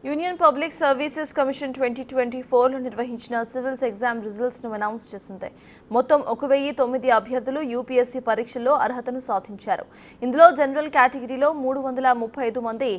Union public services commission 2024లో నిర్వహించిన civils exam results ను announce చేసింది. మొత్తం 1009 అభ్యర్థులు యూపీఎస్సీ పరీక్షల్లో అర్హతను సాధించారు. ఇందులో జనరల్ కేటగిరీలో 335 మంది,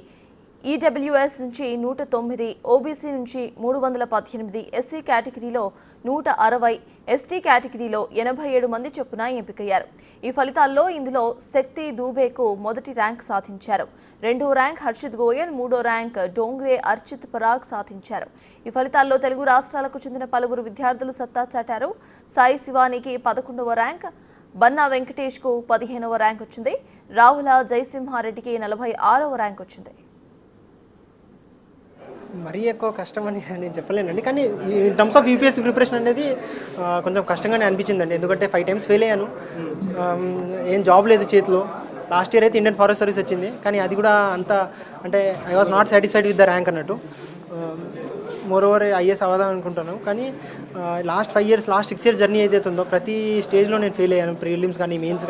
ఈడబ్ల్యూఎస్ నుంచి 109, ఓబీసీ నుంచి 318, ఎస్సీ కేటగిరీలో 160, ఎస్టీ కేటగిరీలో 87 మంది చొప్పున ఎంపికయ్యారు. ఈ ఫలితాల్లో ఇందులో శక్తి దూబేకు మొదటి ర్యాంక్ సాధించారు. రెండో ర్యాంక్ హర్షిత్ గోయల్, మూడో ర్యాంక్ డోంగ్రే అర్చిత్ పరాగ్ సాధించారు. ఈ ఫలితాల్లో తెలుగు రాష్ట్రాలకు చెందిన పలువురు విద్యార్థులు సత్తా చాటారు. సాయి శివానికి 11వ ర్యాంక్, బన్నా వెంకటేష్ కు 15వ ర్యాంక్ వచ్చింది. రాహుల జయసింహారెడ్డికి 46వ ర్యాంక్ వచ్చింది. మరీ ఎక్కువ కష్టం అని నేను చెప్పలేనండి, కానీ in terms of UPSC preparation అనేది కొంచెం కష్టంగానే అనిపించిందండి. ఎందుకంటే 5 టైమ్స్ ఫెయిల్ అయ్యాను, ఏం జాబ్ లేదు చేతిలో. లాస్ట్ ఇయర్ అయితే ఇండియన్ ఫారెస్ట్ సర్వీస్ వచ్చింది, కానీ అది కూడా అంత అంటే I was not satisfied with the rank అన్నట్టు. మోర్ ఓవర్ ఐఏఎస్ అవ్వదాం అనుకుంటాను, కానీ లాస్ట్ 6 ఇయర్స్ జర్నీ ఏదైతే ఉందో ప్రతి స్టేజ్లో నేను ఫెయిల్ అయ్యాను. ప్రిలిమ్స్ కానీ మెయిన్స్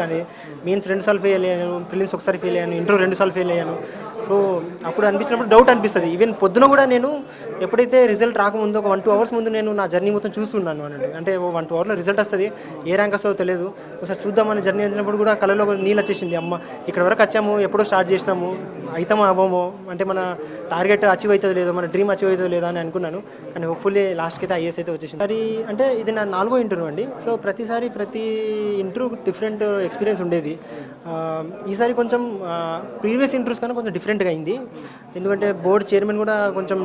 2 సార్లు ఫెయిల్ అయ్యాను, ప్రిలిమ్స్ ఒకసారి ఫెయిల్ అయ్యాను, ఇంటర్వ్యూ 2 సార్లు ఫెయిల్ అయ్యాను. సో అప్పుడు అనిపించినప్పుడు డౌట్ అనిపిస్తుంది. ఈవెన్ పొద్దున కూడా నేను ఎప్పుడైతే రిజల్ట్ రాకముందు ఒక 1-2 అవర్స్ ముందు నేను నా జర్నీ మొత్తం చూస్తున్నాను అన్నట్టు. అంటే 1-2 అవర్లో రిజల్ట్ వస్తుంది, ఏ ర్యాంక్ వస్తుందో తెలియదు, ఒకసారి చూద్దామని జర్నీ వచ్చినప్పుడు కూడా కళ్ళలో నీళ్ళు వచ్చేసింది. అమ్మ ఇక్కడ వరకు వచ్చాము, ఎప్పుడో స్టార్ట్ చేసినాము, అవుతామో అవ్వమో, అంటే మన టార్గెట్ అచీవ్ అవుతుందో లేదో, మన డ్రీమ్ అచీవ్ అవుతుందో లేదో అని అనుకున్నాను. కానీ హోప్ఫుల్లీ లాస్ట్కి అయితే ఐఏఎస్ అయితే వచ్చేసింది. మరి అంటే ఇది నా 4వ ఇంటర్వ్యూ అండి. సో ప్రతి ఇంటర్వ్యూ డిఫరెంట్ ఎక్స్పీరియన్స్ ఉండేది. ఈసారి కొంచెం ప్రీవియస్ ఇంటర్వ్యూస్ కన్నా కొంచెం డిఫరెంట్గా అయింది. ఎందుకంటే బోర్డ్ చైర్మన్ కూడా కొంచెం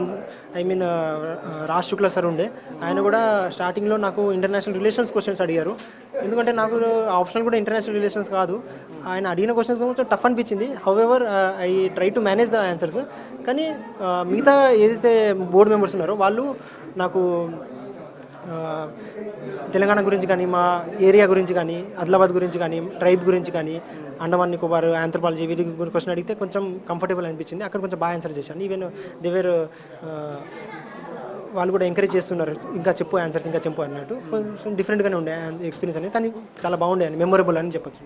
రాజ్ శుక్లా సార్ ఉండే, ఆయన కూడా స్టార్టింగ్లో నాకు ఇంటర్నేషనల్ రిలేషన్స్ క్వశ్చన్స్ అడిగారు. ఎందుకంటే నాకు ఆప్షనల్ కూడా ఇంటర్నేషనల్ రిలేషన్స్ కాదు. ఆయన అడిగిన క్వశ్చన్స్ కొంచెం టఫ్ అనిపించింది. However I try to manage the answers. కానీ మిగతా ఏదైతే బోర్డు మెంబర్స్ ఉన్నారో వాళ్ళు నాకు తెలంగాణ గురించి కానీ, మా ఏరియా గురించి కానీ, ఆదిలాబాద్ గురించి కానీ, ట్రైబ్ గురించి కానీ, అండమాన్ నికోబార్, ఆంథ్రోపాలజీ వీటి గురించి క్వశ్చన్ అడిగితే కొంచెం కంఫర్టబుల్ అనిపించింది. అక్కడ కొంచెం బాగా ఆన్సర్ చేశాను. ఈవెన్ దేవేర్ వాళ్ళు కూడా ఎంకరేజ్ చేస్తున్నారు, ఇంకా చెప్పు ఆన్సర్స్ ఇంకా చెప్పు అన్నట్టు. కొంచెం డిఫరెంట్గానే ఉండే ఎక్స్పీరియన్స్ అనేది, కానీ చాలా బాగుండే అని, మెమొరబుల్ అని చెప్పొచ్చు.